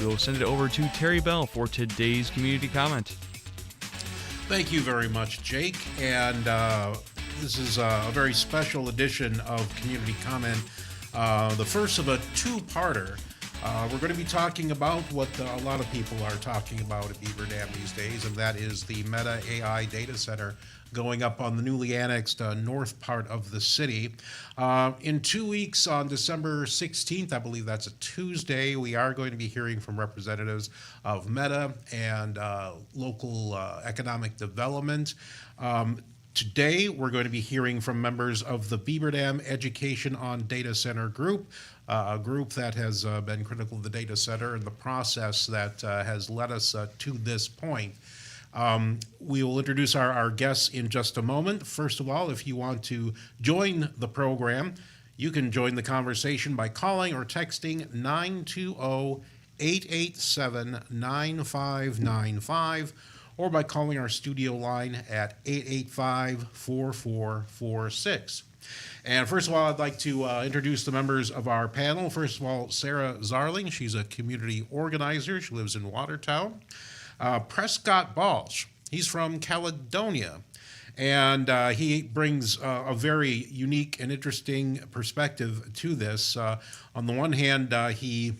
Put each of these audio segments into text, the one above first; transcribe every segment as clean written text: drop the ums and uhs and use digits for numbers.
We will send it over to Terry Bell for today's community comment. Thank you very much, Jake. And this is a very special edition of Community Comment, the first of a two-parter. We're going to be talking about what a lot of people are talking about at Beaver Dam these days, and that is the Meta AI data center going up on the newly annexed north part of the city. In 2 weeks, on December 16th, I believe that's a Tuesday, we are going to be hearing from representatives of Meta and local economic development. Today, we're going to be hearing from members of the Beaver Dam Education on Data Center group, a group that has been critical of the data center and the process that has led us to this point. We will introduce our guests in just a moment. First of all, if you want to join the program, you can join the conversation by calling or texting 920-887-9595 or by calling our studio line at 885-4446. And first of all, I'd like to introduce the members of our panel. First of all, Sarah Zarling. She's a community organizer. She lives in Watertown. Prescott Balch. He's from Caledonia. And he brings a very unique and interesting perspective to this. On the one hand, he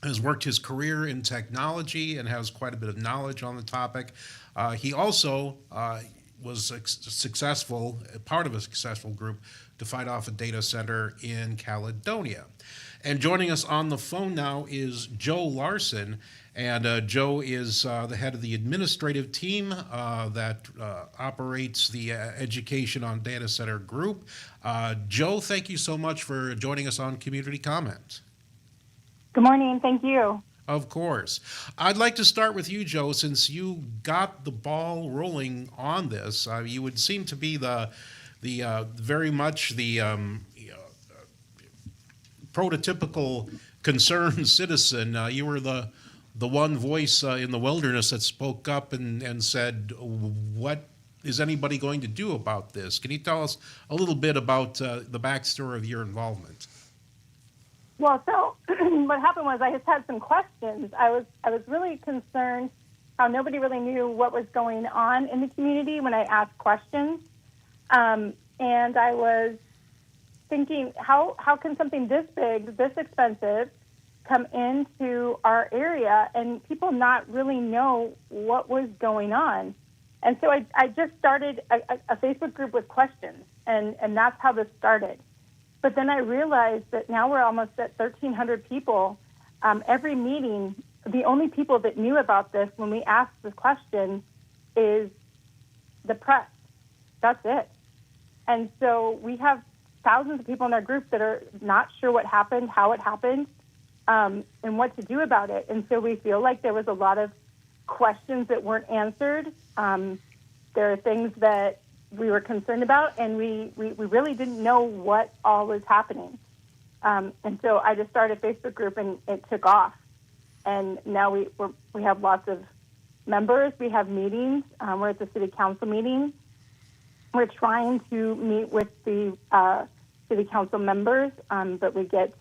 has worked his career in technology and has quite a bit of knowledge on the topic. He also was successful, part of a successful group to fight off a data center in Caledonia. And joining us on the phone now is Joe Larson. And Joe is the head of the administrative team that operates the Education on Data Center group. Joe, thank you so much for joining us on Community Comment. Good morning. Thank you. Of course. I'd like to start with you, Joe, since you got the ball rolling on this. You would seem to be the very much the prototypical concerned citizen. You were the one voice in the wilderness that spoke up and said, what is anybody going to do about this? Can you tell us a little bit about the backstory of your involvement? Well, so what happened was I just had some questions. I was really concerned how nobody really knew what was going on in the community when I asked questions. And I was thinking, how can something this big, this expensive, come into our area and people not really know what was going on? And so I just started a Facebook group with questions, and that's how this started. But then I realized that now we're almost at 1,300 people. Every meeting, the only people that knew about this when we asked this question is the press. That's it. And so we have thousands of people in our group that are not sure what happened, how it happened, and what to do about it. And so we feel like there was a lot of questions that weren't answered. There are things that we were concerned about, and we really didn't know what all was happening. And so I just started a Facebook group, and it took off. And now we have lots of members. We have meetings. We're at the city council meeting. We're trying to meet with the city council members, but we get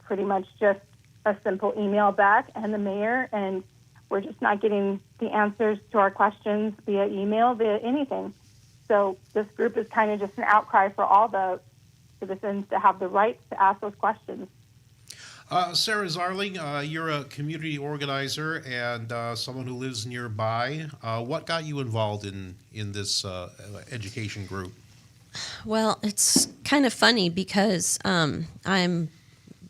pretty much just a simple email back and the mayor, and we're just not getting the answers to our questions via email, via anything. So this group is kind of just an outcry for all the citizens to have the right to ask those questions. Sarah Zarling, you're a community organizer and someone who lives nearby. What got you involved in this education group? Well, it's kind of funny because I'm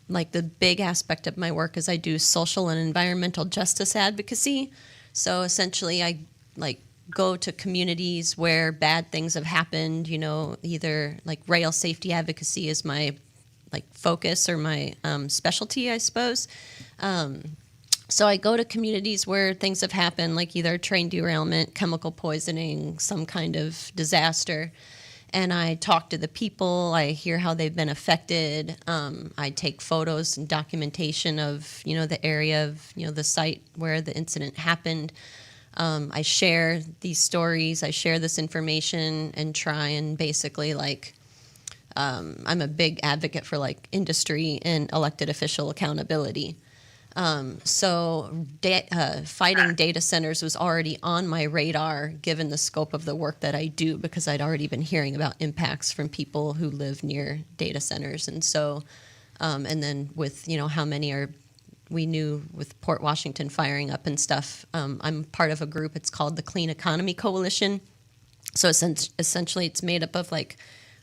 like the big aspect of my work is I do social and environmental justice advocacy. So essentially I go to communities where bad things have happened, either like rail safety advocacy is my focus or my specialty, I suppose. So I go to communities where things have happened, like either train derailment, chemical poisoning, some kind of disaster. And I talk to the people, I hear how they've been affected. I take photos and documentation of, the area of, the site where the incident happened. I share these stories, I share this information and try and basically I'm a big advocate for industry and elected official accountability. Fighting data centers was already on my radar given the scope of the work that I do, because I'd already been hearing about impacts from people who live near data centers. And so, and then with, how many we knew with Port Washington firing up and stuff, I'm part of a group, it's called the Clean Economy Coalition. So essentially it's made up of I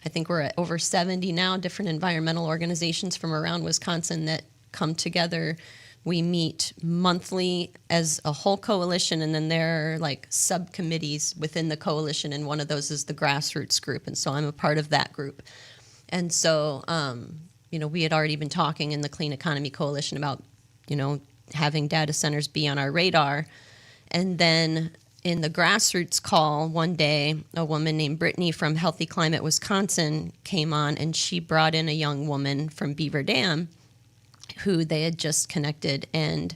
think we're at over 70 now, different environmental organizations from around Wisconsin that come together. We meet monthly as a whole coalition, and then there are subcommittees within the coalition, and one of those is the grassroots group, and so I'm a part of that group. And so, we had already been talking in the Clean Economy Coalition about, having data centers be on our radar. And then in the grassroots call one day, a woman named Brittany from Healthy Climate Wisconsin came on, and she brought in a young woman from Beaver Dam who they had just connected, and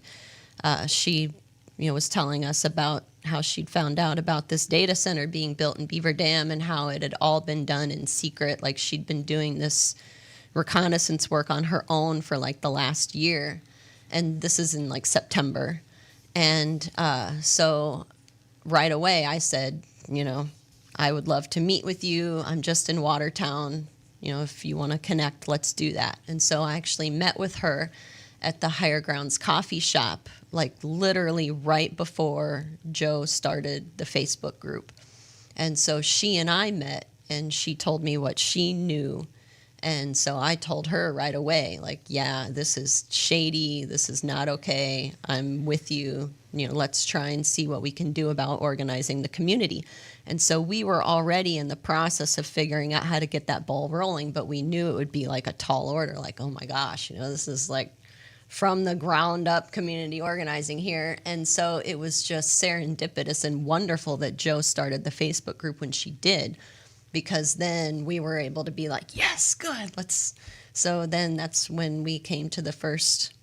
she was telling us about how she'd found out about this data center being built in Beaver Dam and how it had all been done in secret. She'd been doing this reconnaissance work on her own for the last year, and this is in September. And so right away I said, I would love to meet with you. I'm just in Watertown. If you want to connect, let's do that. And so I actually met with her at the Higher Grounds coffee shop, literally right before Joe started the Facebook group. And so she and I met, and she told me what she knew. And so I told her right away, yeah, this is shady. This is not okay. I'm with you. Let's try and see what we can do about organizing the community. And so we were already in the process of figuring out how to get that ball rolling, but we knew it would be a tall order, oh my gosh, this is from the ground up community organizing here. And so it was just serendipitous and wonderful that Joe started the Facebook group when she did, because then we were able to be yes, good, let's. So then that's when we came to the first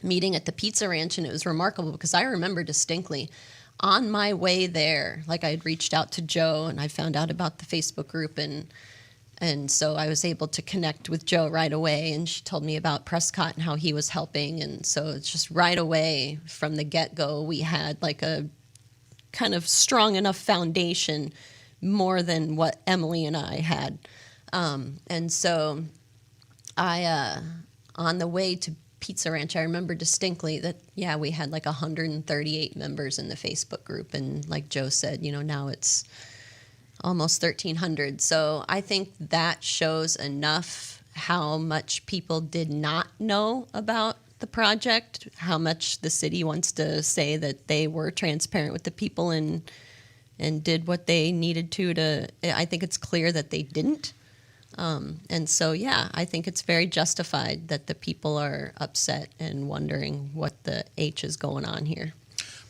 meeting at the Pizza Ranch, and it was remarkable because I remember distinctly on my way there, I had reached out to Joe and I found out about the Facebook group, and so I was able to connect with Joe right away, and she told me about Prescott and how he was helping. And so it's just right away from the get-go, we had a kind of strong enough foundation, more than what Emily and I had. And so on the way to Pizza Ranch, I remember distinctly that, we had 138 members in the Facebook group. And like Joe said, now it's almost 1,300. So I think that shows enough how much people did not know about the project, how much the city wants to say that they were transparent with the people and did what they needed to. I think it's clear that they didn't. And so, I think it's very justified that the people are upset and wondering what the H is going on here.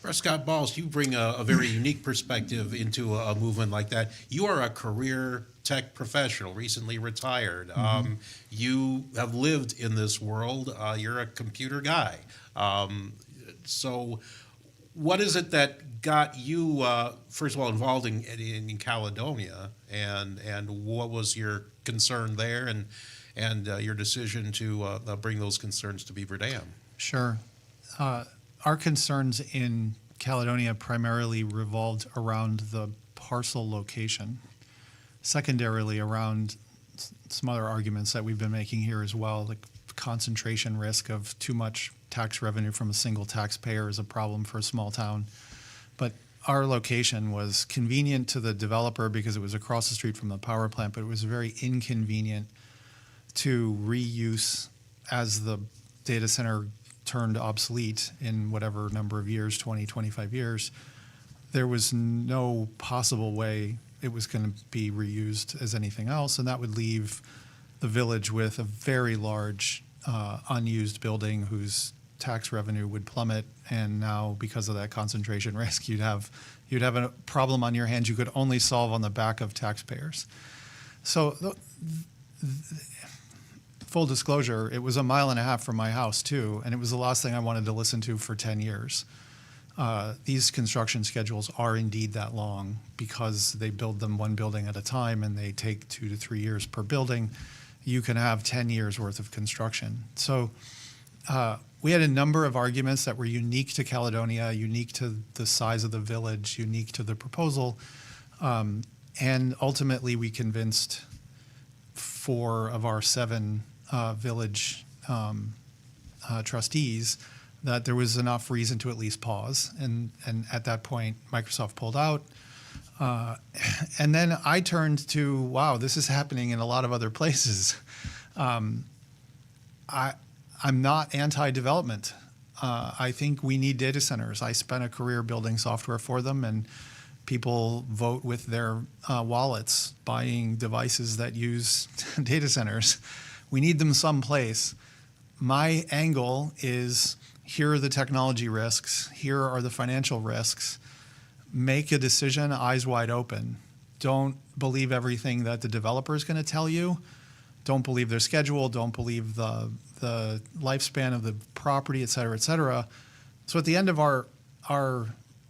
Prescott Balls, you bring a very unique perspective into a movement like that. You are a career tech professional, recently retired. Mm-hmm. You have lived in this world. You're a computer guy. So what is it that got you, first of all, involved in Caledonia, and what was your concern there, and your decision to bring those concerns to Beaver Dam? Sure. Our concerns in Caledonia primarily revolved around the parcel location, secondarily around some other arguments that we've been making here as well, like concentration risk of too much tax revenue from a single taxpayer is a problem for a small town. But our location was convenient to the developer because it was across the street from the power plant, but it was very inconvenient to reuse as the data center turned obsolete in whatever number of years, 20, 25 years. There was no possible way it was going to be reused as anything else, and that would leave the village with a very large unused building whose tax revenue would plummet, and now because of that concentration risk, you'd have a problem on your hands you could only solve on the back of taxpayers. So full disclosure, it was a mile and a half from my house too, and it was the last thing I wanted to listen to for 10 years. These construction schedules are indeed that long because they build them one building at a time and they take 2 to 3 years per building. You can have 10 years worth of construction. So we had a number of arguments that were unique to Caledonia, unique to the size of the village, unique to the proposal. And ultimately, we convinced 4 of our 7 village trustees that there was enough reason to at least pause. And at that point, Microsoft pulled out. And then I turned to, wow, this is happening in a lot of other places. I'm not anti-development. I think we need data centers. I spent a career building software for them, and people vote with their wallets, buying devices that use data centers. We need them someplace. My angle is, here are the technology risks, here are the financial risks. Make a decision eyes wide open. Don't believe everything that the developer is going to tell you. Don't believe their schedule. Don't believe the lifespan of the property, et cetera, et cetera. So at the end of our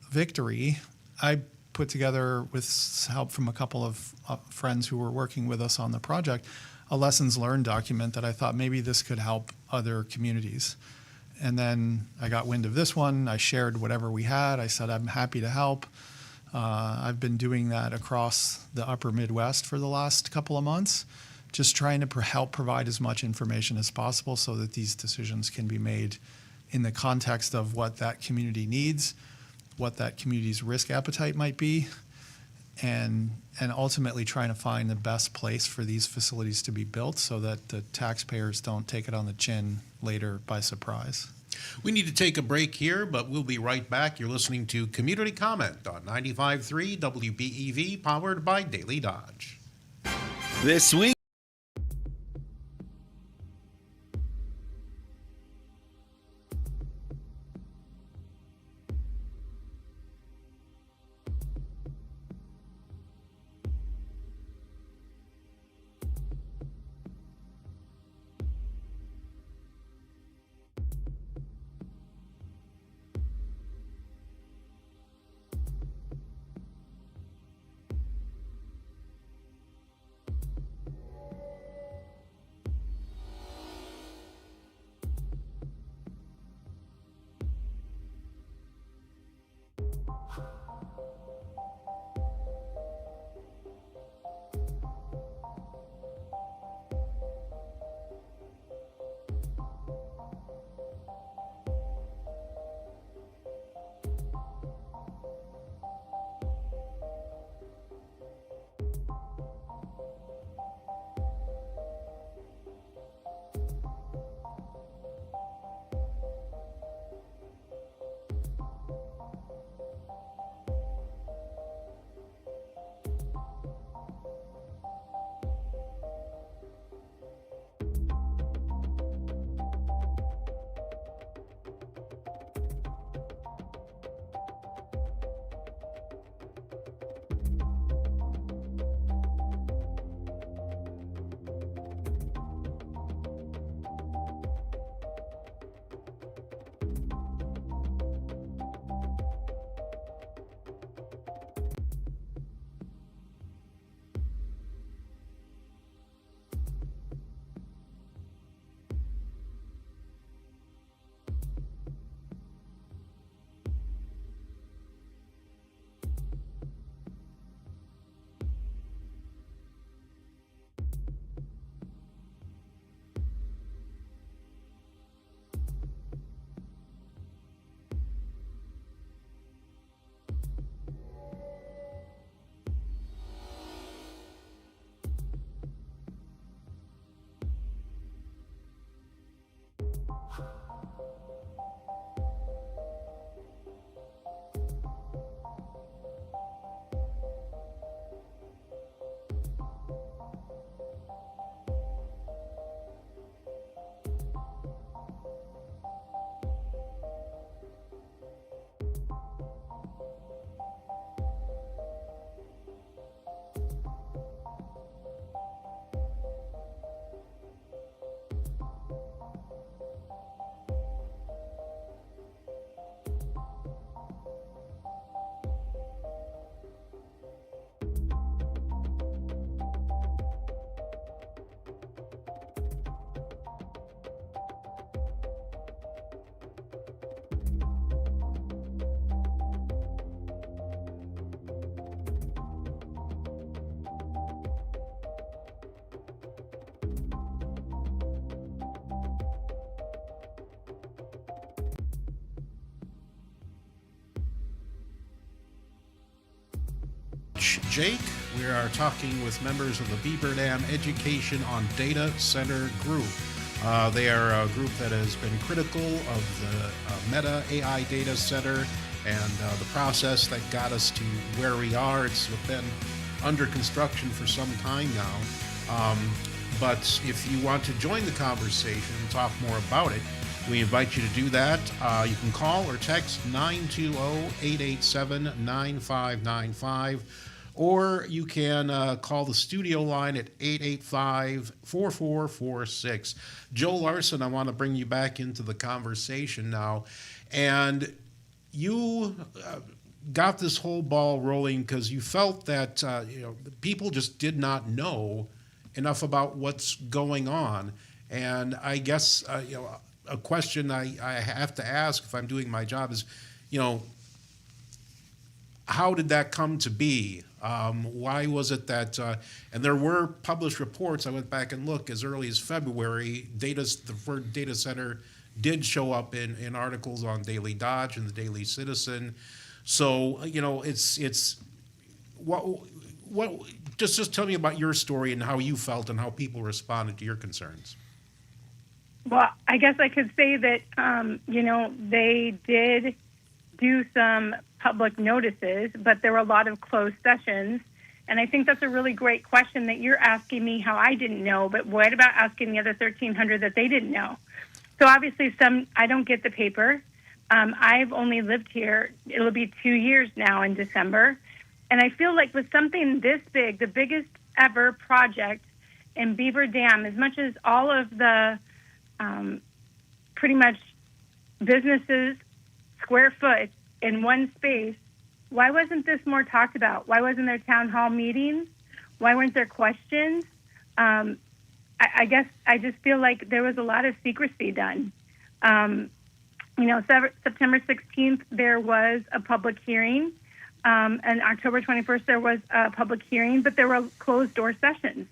victory, I put together, with help from a couple of friends who were working with us on the project, a lessons learned document that I thought maybe this could help other communities. And then I got wind of this one. I shared whatever we had. I said, I'm happy to help. I've been doing that across the upper Midwest for the last couple of months, just trying to help provide as much information as possible so that these decisions can be made in the context of what that community needs, what that community's risk appetite might be, and ultimately trying to find the best place for these facilities to be built so that the taxpayers don't take it on the chin later by surprise. We need to take a break here, but we'll be right back. You're listening to Community Comment on 95.3 WBEV, powered by Daily Dodge. This week. much, Jake. We are talking with members of the Beaver Dam Education on Data Center Group. They are a group that has been critical of the Meta AI data center and the process that got us to where we are. It's been under construction for some time now. But if you want to join the conversation and talk more about it, we invite you to do that. You can call or text 920-887-9595, or you can call the studio line at 885-4446. Joe Larson, I want to bring you back into the conversation now. And you got this whole ball rolling because you felt that people just did not know enough about what's going on. And I guess a question I have to ask if I'm doing my job is, how did that come to be? Why was it that, and there were published reports, I went back and looked as early as February, the word data center did show up in articles on Daily Dodge and the Daily Citizen. So, it's what just tell me about your story and how you felt and how people responded to your concerns. Well, I guess I could say that, they did do some public notices, but there were a lot of closed sessions. And I think that's a really great question that you're asking me how I didn't know, but what about asking the other 1,300 that they didn't know? So obviously I don't get the paper. I've only lived here, it'll be 2 years now in December. And I feel like with something this big, the biggest ever project in Beaver Dam, as much as all of the pretty much businesses square foot in one space, why wasn't this more talked about? Why wasn't there town hall meetings? Why weren't there questions? I guess I just feel like there was a lot of secrecy done. September 16th, there was a public hearing. And October 21st, there was a public hearing, but there were closed door sessions.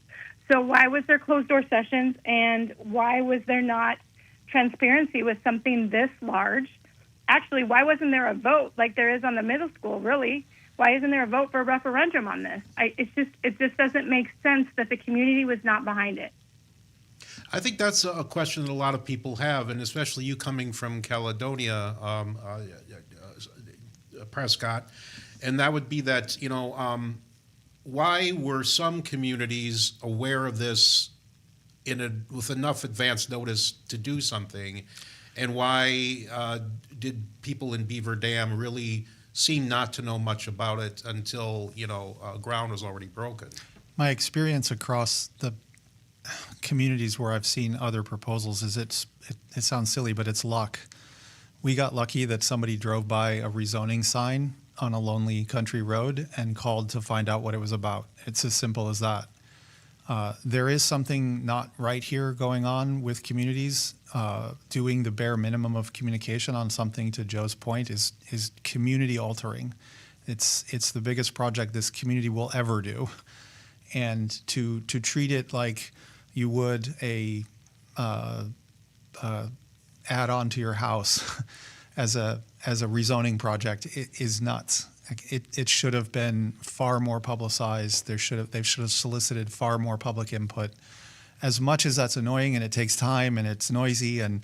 So why was there closed door sessions, and why was there not transparency with something this large? Actually, why wasn't there a vote like there is on the middle school, really? Why isn't there a vote for a referendum on this? It just doesn't make sense that the community was not behind it. I think that's a question that a lot of people have, and especially you coming from Caledonia, Prescott, and that would be that, why were some communities aware of this with enough advance notice to do something, and why did people in Beaver Dam really seem not to know much about it until ground was already broken? My experience across the communities where I've seen other proposals is it sounds silly, but it's luck. We got lucky that somebody drove by a rezoning sign on a lonely country road and called to find out what it was about. It's as simple as that. There is something not right here going on with communities. Doing the bare minimum of communication on something, to Joe's point, is community altering. It's the biggest project this community will ever do, and to treat it like you would a add-on to your house as a rezoning project is nuts. It should have been far more publicized. They should have solicited far more public input. As much as that's annoying and it takes time and it's noisy and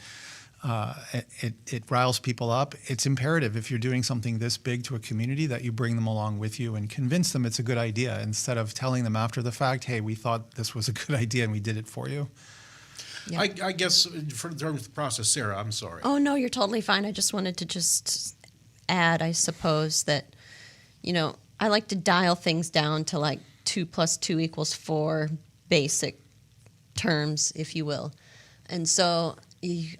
it riles people up, it's imperative if you're doing something this big to a community that you bring them along with you and convince them it's a good idea, instead of telling them after the fact, hey, we thought this was a good idea and we did it for you. Yeah. I guess for in terms of the process, Sarah, I'm sorry. Oh, no, you're totally fine. I just wanted to add, I suppose, that, I like to dial things down to like 2 + 2 = 4 basic terms, if you will. And so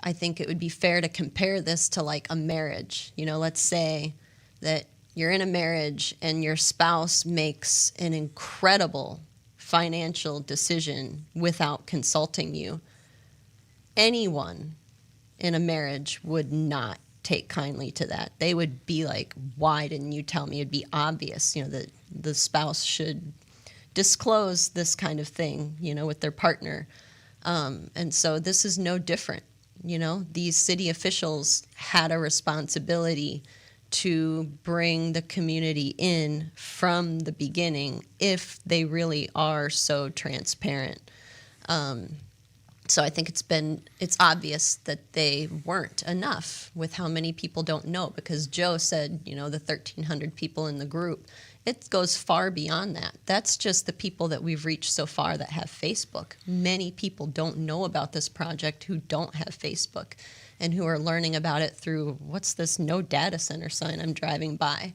I think it would be fair to compare this to like a marriage. Let's say that you're in a marriage and your spouse makes an incredible financial decision without consulting you. Anyone in a marriage would not take kindly to that. They would be like, why didn't you tell me? It'd be obvious, that the spouse should disclose this kind of thing, with their partner. And so this is no different. These city officials had a responsibility to bring the community in from the beginning if they really are so transparent. So I think it's obvious that they weren't enough with how many people don't know, because Joe said, the 1,300 people in the group. It goes far beyond that. That's just the people that we've reached so far that have Facebook. Many people don't know about this project who don't have Facebook and who are learning about it through, what's this no data center sign I'm driving by?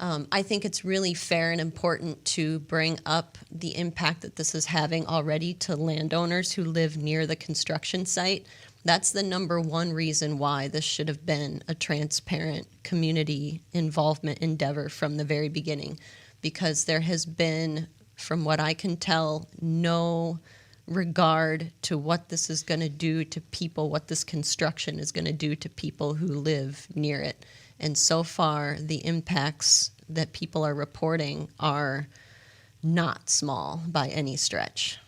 I think it's really fair and important to bring up the impact that this is having already to landowners who live near the construction site. That's the number one reason why this should have been a transparent community involvement endeavor from the very beginning, because there has been, from what I can tell, no regard to what this is going to do to people, what this construction is going to do to people who live near it. And so far, the impacts that people are reporting are not small by any stretch.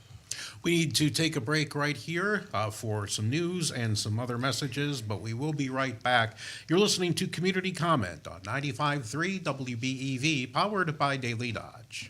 We need to take a break right here for some news and some other messages, but we will be right back. You're listening to Community Comment on 95.3 WBEV, powered by Daily Dodge.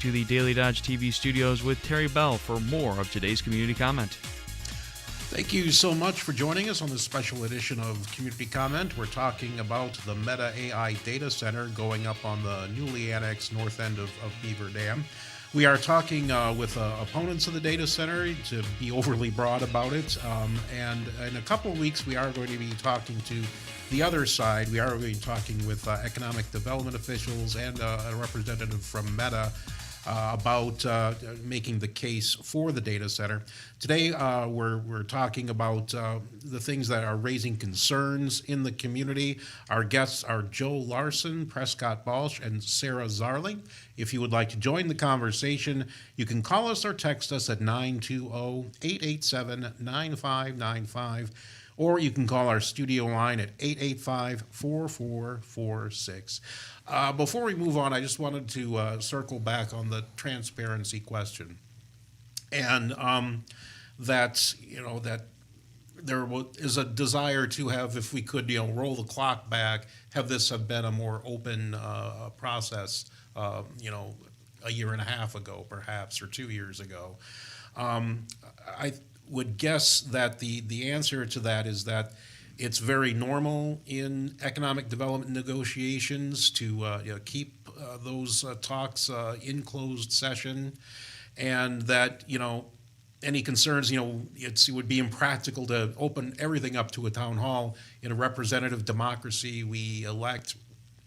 to the Daily Dodge TV studios with Terry Bell for more of today's community comment. Thank you so much for joining us on this special edition of Community Comment. We're talking about the Meta AI data center going up on the newly annexed north end of Beaver Dam. We are talking with opponents of the data center, to be overly broad about it. And in a couple of weeks, we are going to be talking to the other side. We are going to be talking with economic development officials and a representative from Meta about making the case for the data center. Today, we're talking about the things that are raising concerns in the community. Our guests are Joe Larson, Prescott Balch, and Sarah Zarling. If you would like to join the conversation, you can call us or text us at 920-887-9595, or you can call our studio line at 885-4446. Before we move on, I just wanted to circle back on the transparency question, and that there is a desire to have, if we could, roll the clock back, have this have been a more open process, a year and a half ago, perhaps, or 2 years ago. I would guess that the answer to that is that it's very normal in economic development negotiations to keep those talks in closed session, and that any concerns, it would be impractical to open everything up to a town hall. In a representative democracy, we elect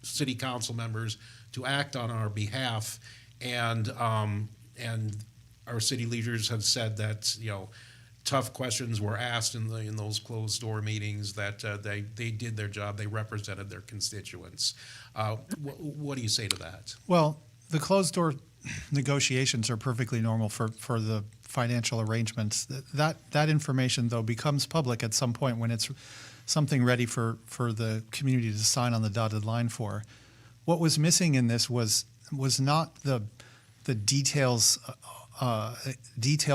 city council members to act on our behalf, and our city leaders have said that tough questions were asked in those closed door meetings, that they did their job, they represented their constituents. What do you say to that? Well, the closed door negotiations are perfectly normal for the financial arrangements. That information, though, becomes public at some point when it's something ready for the community to sign on the dotted line for. What was missing in this was not the detailed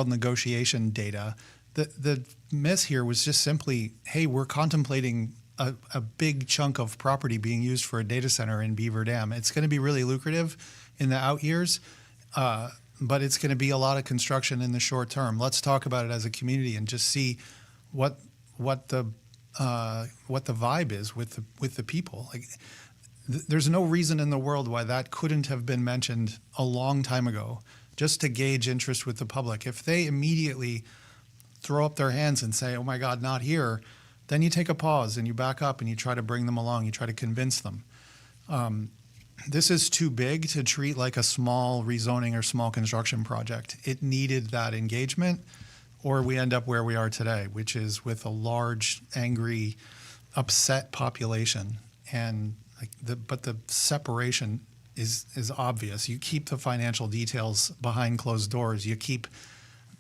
negotiation data. The miss here was just simply, hey, we're contemplating a big chunk of property being used for a data center in Beaver Dam. It's going to be really lucrative in the out years, but it's going to be a lot of construction in the short term. Let's talk about it as a community and just see what the vibe is with the people. There's no reason in the world why that couldn't have been mentioned a long time ago, just to gauge interest with the public. If they immediately throw up their hands and say, oh my God, not here, then you take a pause and you back up and you try to bring them along, you try to convince them. This is too big to treat like a small rezoning or small construction project. It needed that engagement, or we end up where we are today, which is with a large, angry, upset population. And but the separation is obvious. You keep the financial details behind closed doors. You keep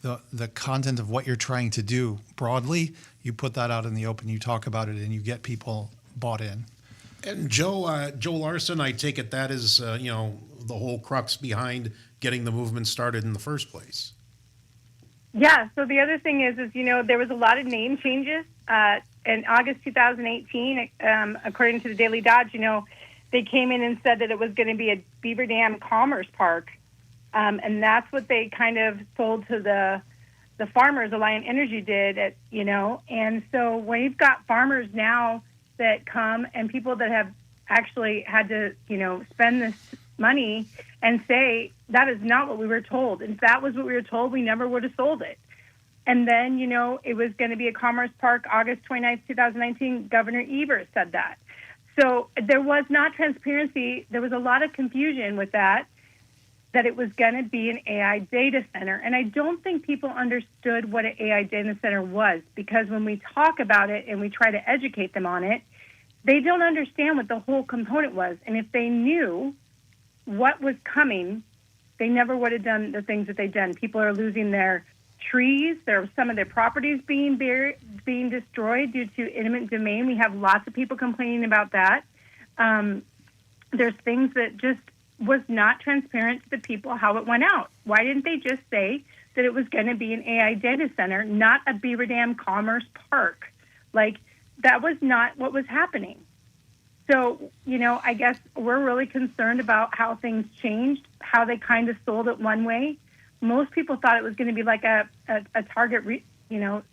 the content of what you're trying to do broadly. You put that out in the open. You talk about it, and you get people bought in. And Joe Larson, I take it that is the whole crux behind getting the movement started in the first place. Yeah. So the other thing is there was a lot of name changes in August 2018. According to the Daily Dodge, they came in and said that it was going to be a Beaver Dam Commerce Park, and that's what they kind of sold to the farmers. Alliant Energy did, and so when you've got farmers now that come and people that have actually had to spend this money and say that is not what we were told. If that was what we were told, we never would have sold it. And then, it was going to be a commerce park, August 29th, 2019. Governor Beaver said that. So there was not transparency. There was a lot of confusion with that it was going to be an AI data center. And I don't think people understood what an AI data center was, because when we talk about it and we try to educate them on it, they don't understand what the whole component was. And if they knew what was coming, they never would have done the things that they've done. People are losing their trees. There are some of their properties being destroyed due to eminent domain. We have lots of people complaining about that. There's things that just was not transparent to the people how it went out. Why didn't they just say that it was going to be an AI data center, not a Beaver Dam Commerce Park? That was not what was happening. So, I guess we're really concerned about how things changed, how they kind of sold it one way. Most people thought it was going to be like a Target,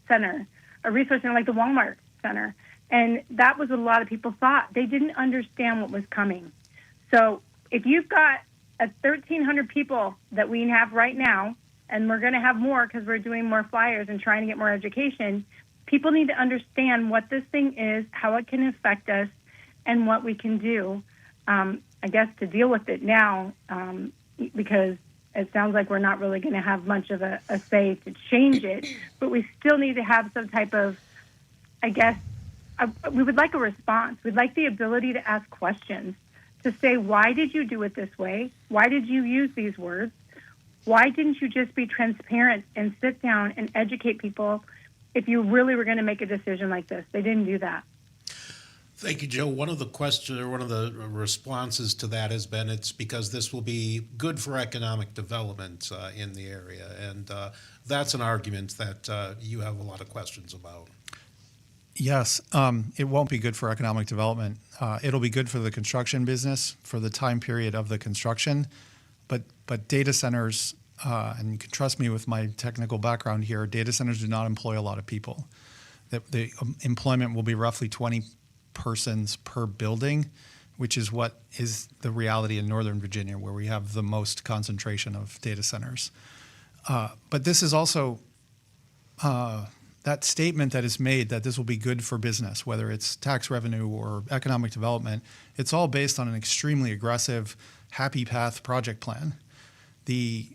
center, a resource center like the Walmart center. And that was what a lot of people thought. They didn't understand what was coming. So if you've got 1,300 people that we have right now, and we're going to have more because we're doing more flyers and trying to get more education, people need to understand what this thing is, how it can affect us, and what we can do, I guess, to deal with it now, because it sounds like we're not really going to have much of a say to change it, but we still need to have some type of, I guess, we would like a response. We'd like the ability to ask questions, to say, why did you do it this way? Why did you use these words? Why didn't you just be transparent and sit down and educate people if you really were going to make a decision like this? They didn't do that. Thank you, Joe. One of the responses to that has been it's because this will be good for economic development in the area, and that's an argument that you have a lot of questions about. Yes, it won't be good for economic development. It'll be good for the construction business for the time period of the construction, but data centers, and you can trust me with my technical background here, data centers do not employ a lot of people. The employment will be roughly 20 persons per building, which is what is the reality in Northern Virginia, where we have the most concentration of data centers. But this is also that statement that is made that this will be good for business, whether it's tax revenue or economic development, it's all based on an extremely aggressive, happy path project plan. The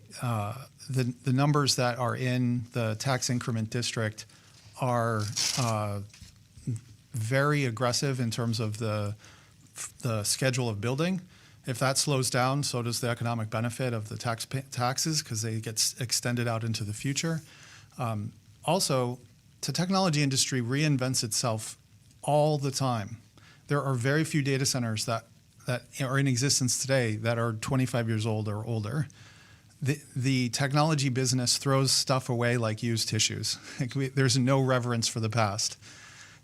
numbers that are in the tax increment district are very aggressive in terms of the schedule of building. If that slows down, so does the economic benefit of the taxes because they get extended out into the future. Also, the technology industry reinvents itself all the time. There are very few data centers that are in existence today that are 25 years old or older. The technology business throws stuff away like used tissues. There's no reverence for the past.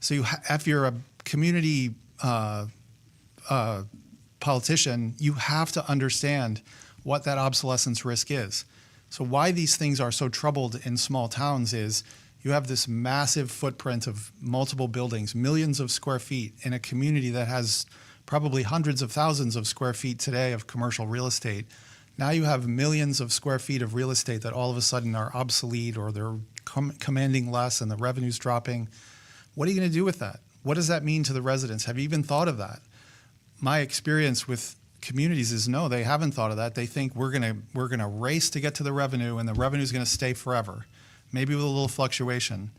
So if you're a community politician, you have to understand what that obsolescence risk is. So why these things are so troubled in small towns is you have this massive footprint of multiple buildings, millions of square feet in a community that has probably hundreds of thousands of square feet today of commercial real estate. Now you have millions of square feet of real estate that all of a sudden are obsolete or they're commanding less and the revenue's dropping. What are you going to do with that? What does that mean to the residents? Have you even thought of that? My experience with communities is no, they haven't thought of that. They think we're gonna race to get to the revenue and the revenue is going to stay forever, maybe with a little fluctuation.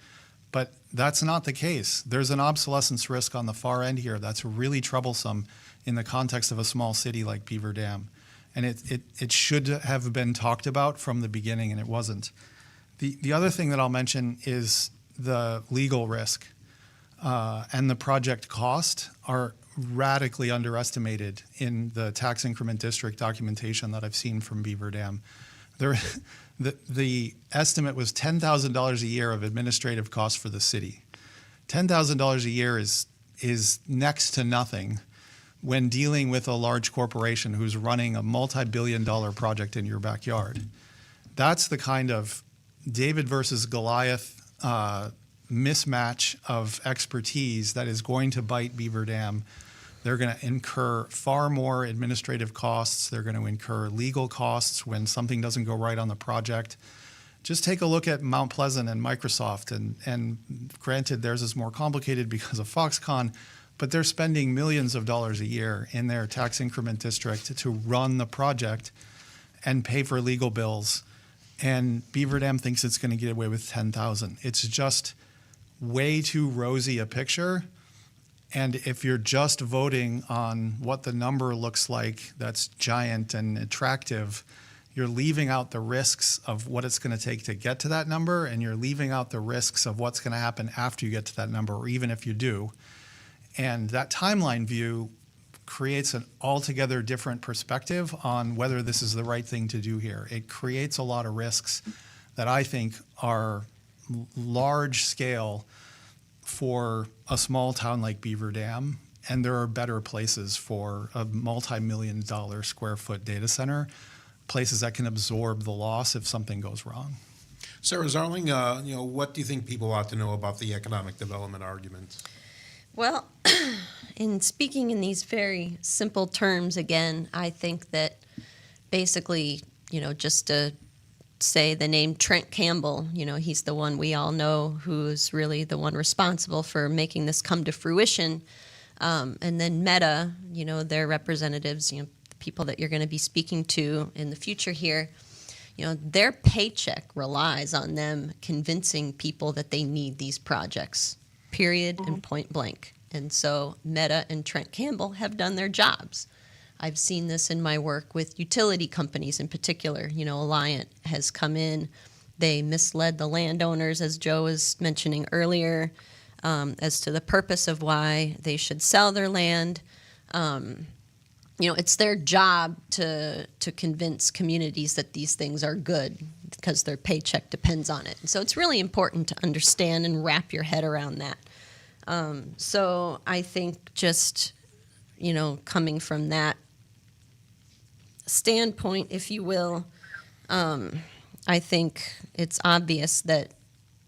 But that's not the case. There's an obsolescence risk on the far end here that's really troublesome in the context of a small city like Beaver Dam. And it should have been talked about from the beginning, and it wasn't. The other thing that I'll mention is the legal risk and the project cost are radically underestimated in the tax increment district documentation that I've seen from Beaver Dam. The estimate was $10,000 a year of administrative costs for the city. $10,000 a year is next to nothing when dealing with a large corporation who's running a multi-billion-dollar project in your backyard. That's the kind of David versus Goliath mismatch of expertise that is going to bite Beaver Dam. They're going to incur far more administrative costs. They're going to incur legal costs when something doesn't go right on the project. Just take a look at Mount Pleasant and Microsoft, and granted theirs is more complicated because of Foxconn, but they're spending millions of dollars a year in their tax increment district to run the project and pay for legal bills. And Beaver Dam thinks it's going to get away with $10,000. It's just way too rosy a picture. And if you're just voting on what the number looks like that's giant and attractive, you're leaving out the risks of what it's going to take to get to that number, and you're leaving out the risks of what's going to happen after you get to that number, or even if you do. And that timeline view creates an altogether different perspective on whether this is the right thing to do here. It creates a lot of risks that I think are large scale for a small town like Beaver Dam, and there are better places for a multi-million-dollar square foot data center, places that can absorb the loss if something goes wrong. Sarah Zarling, what do you think people ought to know about the economic development argument? Well, in speaking in these very simple terms, again, I think that basically, just to say the name Trent Campbell, he's the one we all know who's really the one responsible for making this come to fruition. And then Meta, their representatives, the people that you're going to be speaking to in the future here, their paycheck relies on them convincing people that they need these projects, period, and point blank. And so Meta and Trent Campbell have done their jobs. I've seen this in my work with utility companies in particular. Alliant has come in. They misled the landowners, as Joe was mentioning earlier, as to the purpose of why they should sell their land. It's their job to convince communities that these things are good because their paycheck depends on it. And so it's really important to understand and wrap your head around that. So I think just, coming from that standpoint, if you will, I think it's obvious that,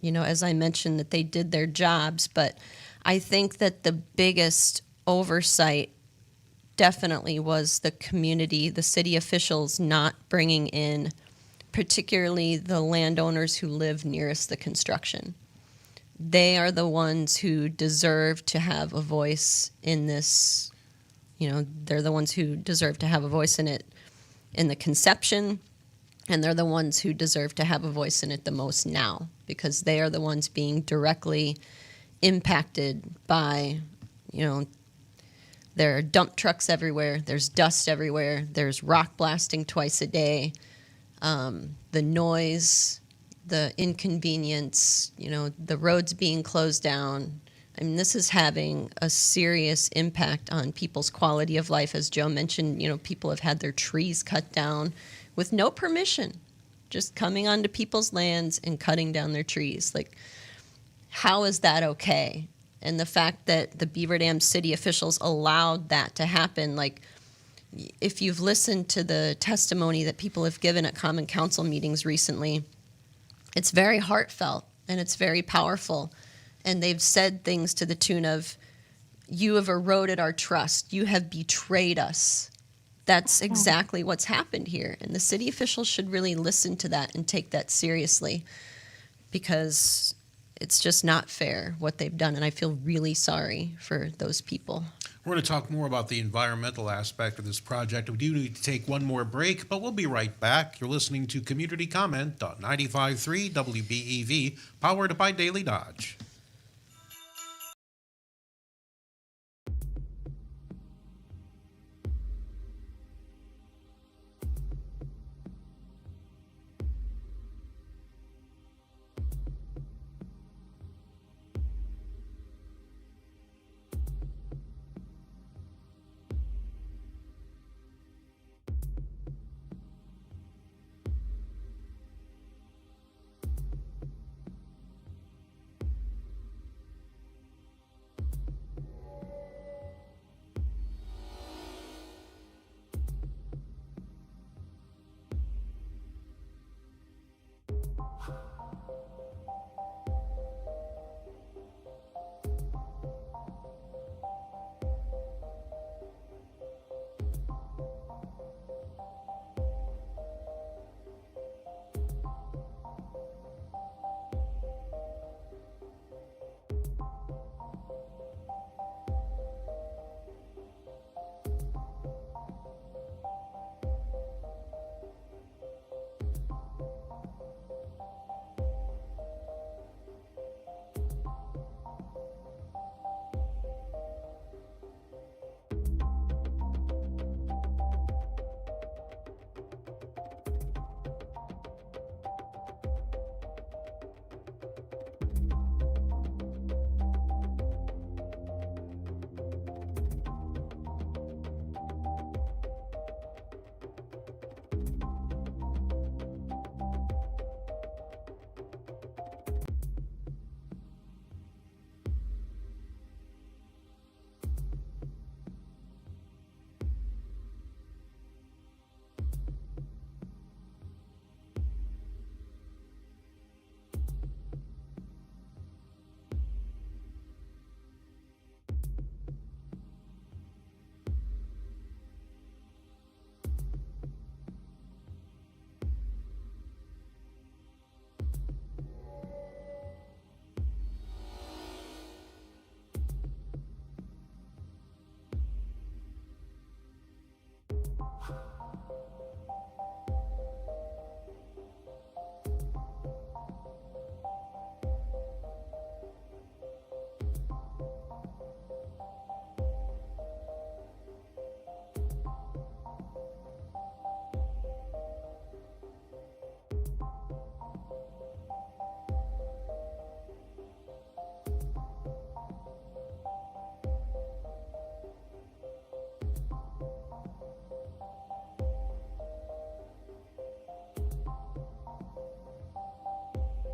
as I mentioned, that they did their jobs, but I think that the biggest oversight definitely was the community, the city officials not bringing in particularly the landowners who live nearest the construction. They are the ones who deserve to have a voice in this, they're the ones who deserve to have a voice in it in the conception, and they're the ones who deserve to have a voice in it the most now, because they are the ones being directly impacted by, there are dump trucks everywhere, there's dust everywhere, there's rock blasting twice a day, the noise, the inconvenience, the roads being closed down. I mean, this is having a serious impact on people's quality of life. As Joe mentioned, people have had their trees cut down with no permission, just coming onto people's lands and cutting down their trees. Like, how is that okay? And the fact that the Beaver Dam city officials allowed that to happen, like, if you've listened to the testimony that people have given at Common Council meetings recently, it's very heartfelt and it's very powerful. And they've said things to the tune of, you have eroded our trust. You have betrayed us. That's exactly what's happened here. And the city officials should really listen to that and take that seriously, because it's just not fair what they've done. And I feel really sorry for those people. We're going to talk more about the environmental aspect of this project. We do need to take one more break, but we'll be right back. You're listening to Community Comment on 95.3 WBEV, powered by Daily Dodge.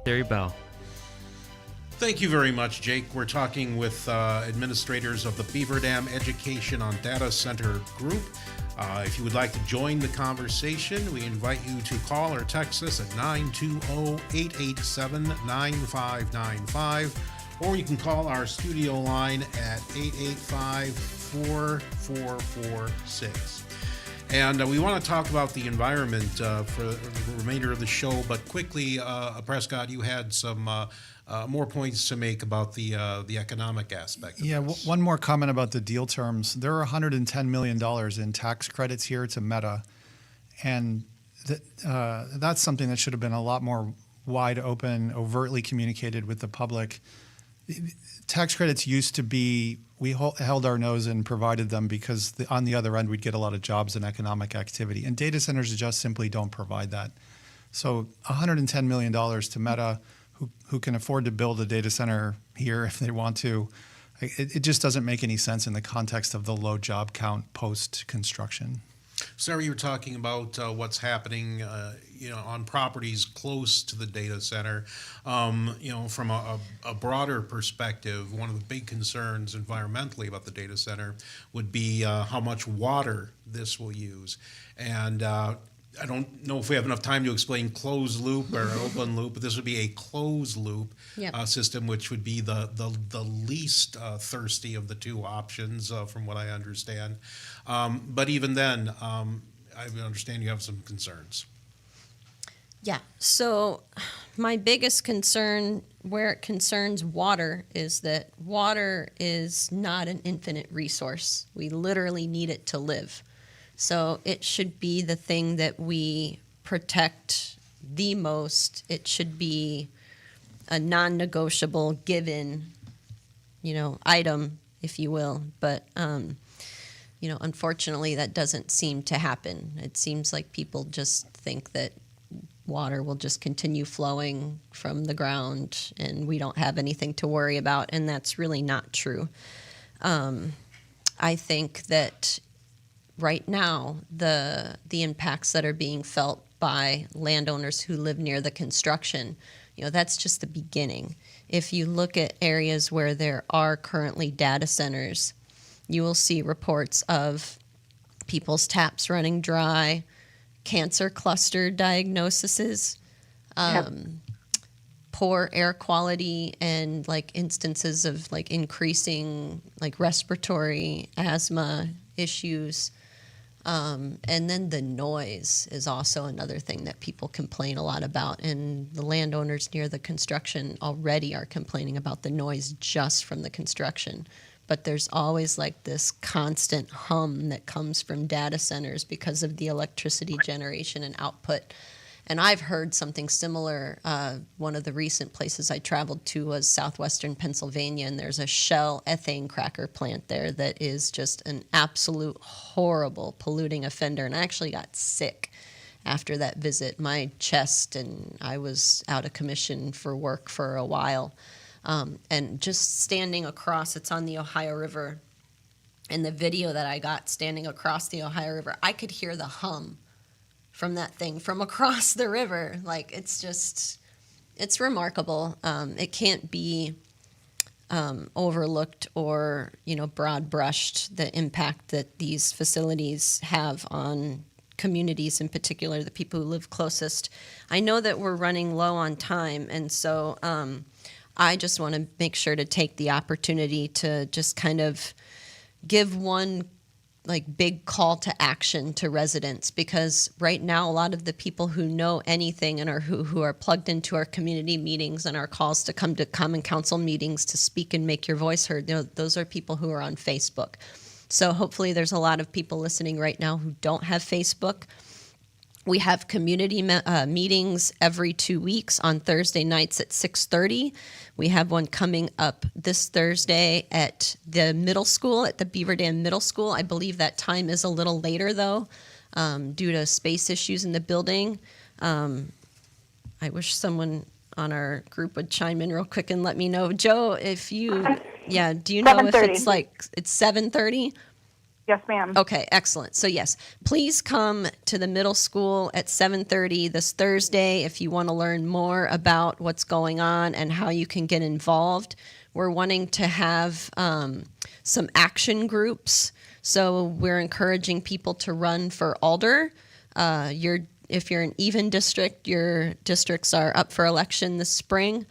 Terry Bell. Thank you very much, Jake. We're talking with administrators of the Beaver Dam Education on Data Center Group. If you would like to join the conversation, we invite you to call or text us at 920-887-9595, or you can call our studio line at 885-4446. And we want to talk about the environment for the remainder of the show, but quickly, Prescott, you had some more points to make about the economic aspect of this. One more comment about the deal terms. There are $110 million in tax credits here to Meta, and that's something that should have been a lot more wide open, overtly communicated with the public. Tax credits used to be, we held our nose and provided them because on the other end we'd get a lot of jobs and economic activity, and data centers just simply don't provide that. So $110 million to Meta, who can afford to build a data center here if they want to, it just doesn't make any sense in the context of the low job count post-construction. Sarah, you were talking about what's happening, on properties close to the data center. From a broader perspective, one of the big concerns environmentally about the data center would be how much water this will use. And I don't know if we have enough time to explain closed loop or open loop, but this would be a closed loop system, which would be the least thirsty of the two options, from what I understand. But even then, I understand you have some concerns. Yeah. So my biggest concern where it concerns water is that water is not an infinite resource. We literally need it to live. So it should be the thing that we protect the most. It should be a non-negotiable given, item, if you will. But, unfortunately, that doesn't seem to happen. It seems like people just think that water will just continue flowing from the ground and we don't have anything to worry about, and that's really not true. I think that right now, the impacts that are being felt by landowners who live near the construction, that's just the beginning. If you look at areas where there are currently data centers, you will see reports of people's taps running dry, cancer cluster diagnoses, poor air quality, and instances of increasing respiratory asthma issues. And then the noise is also another thing that people complain a lot about, and the landowners near the construction already are complaining about the noise just from the construction. But there's always this constant hum that comes from data centers because of the electricity generation and output. And I've heard something similar. One of the recent places I traveled to was southwestern Pennsylvania, and there's a Shell ethane cracker plant there that is just an absolute horrible polluting offender. And I actually got sick after that visit. My chest, and I was out of commission for work for a while. And just standing across, it's on the Ohio River, and the video that I got standing across the Ohio River, I could hear the hum from that thing from across the river. It's remarkable. It can't be overlooked or, broad brushed, the impact that these facilities have on communities, in particular, the people who live closest. I know that we're running low on time, and so I just want to make sure to take the opportunity to just kind of give one big call to action to residents, because right now a lot of the people who know anything and are who are plugged into our community meetings and our calls to come to common council meetings to speak and make your voice heard, those are people who are on Facebook. So hopefully there's a lot of people listening right now who don't have Facebook. We have community meetings every 2 weeks on Thursday nights at 6:30. We have one coming up this Thursday at the middle school, at the Beaver Dam Middle School. I believe that time is a little later, though, due to space issues in the building. I wish someone on our group would chime in real quick and let me know. Joe, if you, do you know if it's it's 7:30? Yes, ma'am. Okay, excellent. So yes, please come to the middle school at 7:30 this Thursday if you want to learn more about what's going on and how you can get involved. We're wanting to have some action groups. So we're encouraging people to run for alder. If you're an even district, your districts are up for election this spring.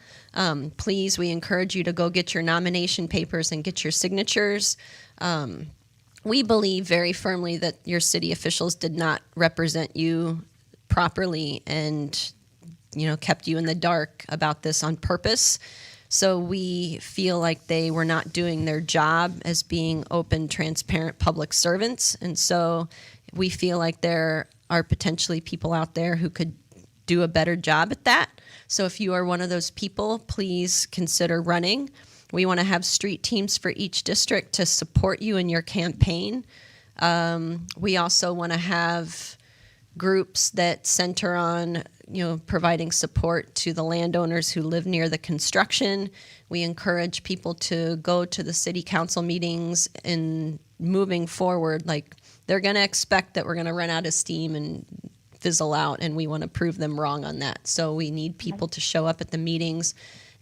Please, we encourage you to go get your nomination papers and get your signatures. We believe very firmly that your city officials did not represent you properly and, kept you in the dark about this on purpose. So we feel like they were not doing their job as being open, transparent public servants. And so we feel like there are potentially people out there who could do a better job at that. So if you are one of those people, please consider running. We want to have street teams for each district to support you in your campaign. We also want to have groups that center on, providing support to the landowners who live near the construction. We encourage people to go to the city council meetings and moving forward. Like, they're going to expect that we're going to run out of steam and fizzle out, and we want to prove them wrong on that. So we need people to show up at the meetings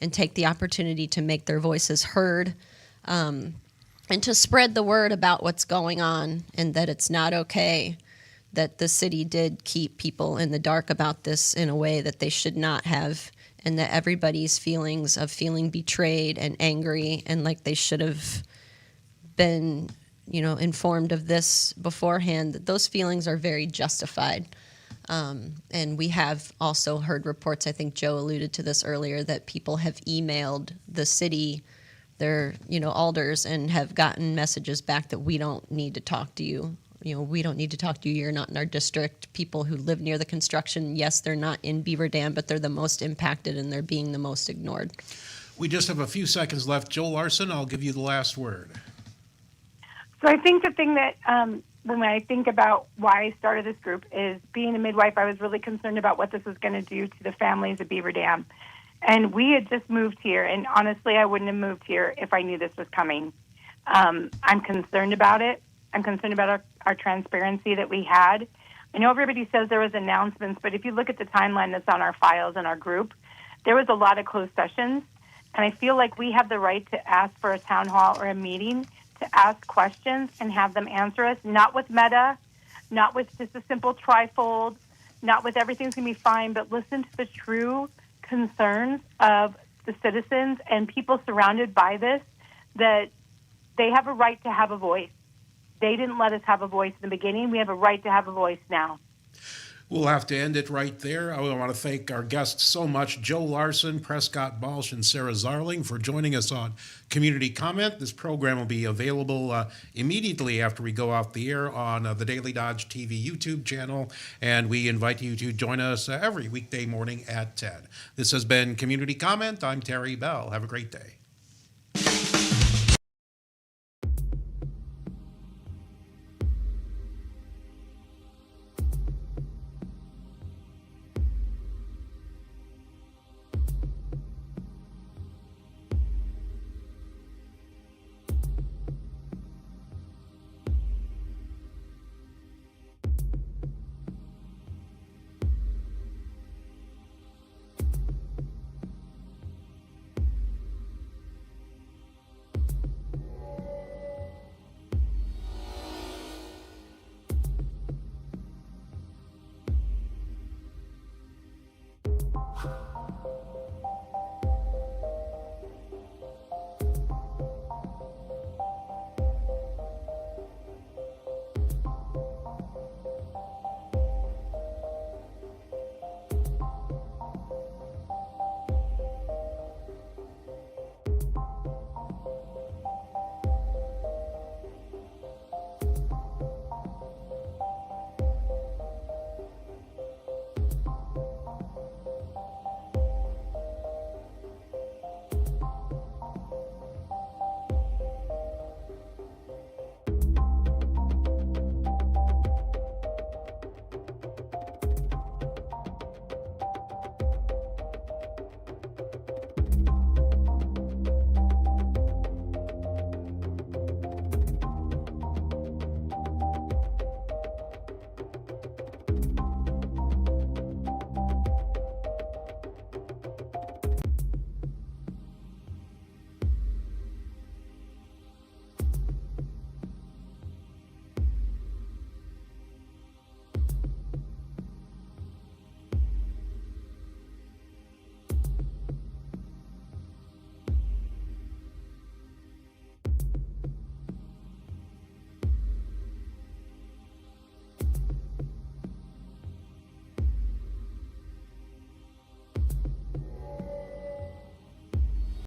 and take the opportunity to make their voices heard, and to spread the word about what's going on and that it's not okay, that the city did keep people in the dark about this in a way that they should not have, and that everybody's feelings of feeling betrayed and angry and like they should have been, informed of this beforehand, that those feelings are very justified. And we have also heard reports, I think Joe alluded to this earlier, that people have emailed the city, their, alders, and have gotten messages back that we don't need to talk to you. We don't need to talk to you. You're not in our district. People who live near the construction, yes, they're not in Beaver Dam, but they're the most impacted and they're being the most ignored. We just have a few seconds left. Joe Larson, I'll give you the last word. So I think the thing that when I think about why I started this group is, being a midwife, I was really concerned about what this was going to do to the families of Beaver Dam. And we had just moved here, and honestly, I wouldn't have moved here if I knew this was coming. I'm concerned about it. I'm concerned about our transparency that we had. I know everybody says there was announcements, but if you look at the timeline that's on our files in our group, there was a lot of closed sessions. And I feel like we have the right to ask for a town hall or a meeting to ask questions and have them answer us, not with meta, not with just a simple trifold, not with everything's going to be fine, but listen to the true concerns of the citizens and people surrounded by this, that they have a right to have a voice. They didn't let us have a voice in the beginning. We have a right to have a voice now. We'll have to end it right there. I want to thank our guests so much, Joe Larson, Prescott Balsh, and Sarah Zarling, for joining us on Community Comment. This program will be available immediately after we go off the air on the Daily Dodge TV YouTube channel, and we invite you to join us every weekday morning at 10. This has been Community Comment. I'm Terry Bell. Have a great day.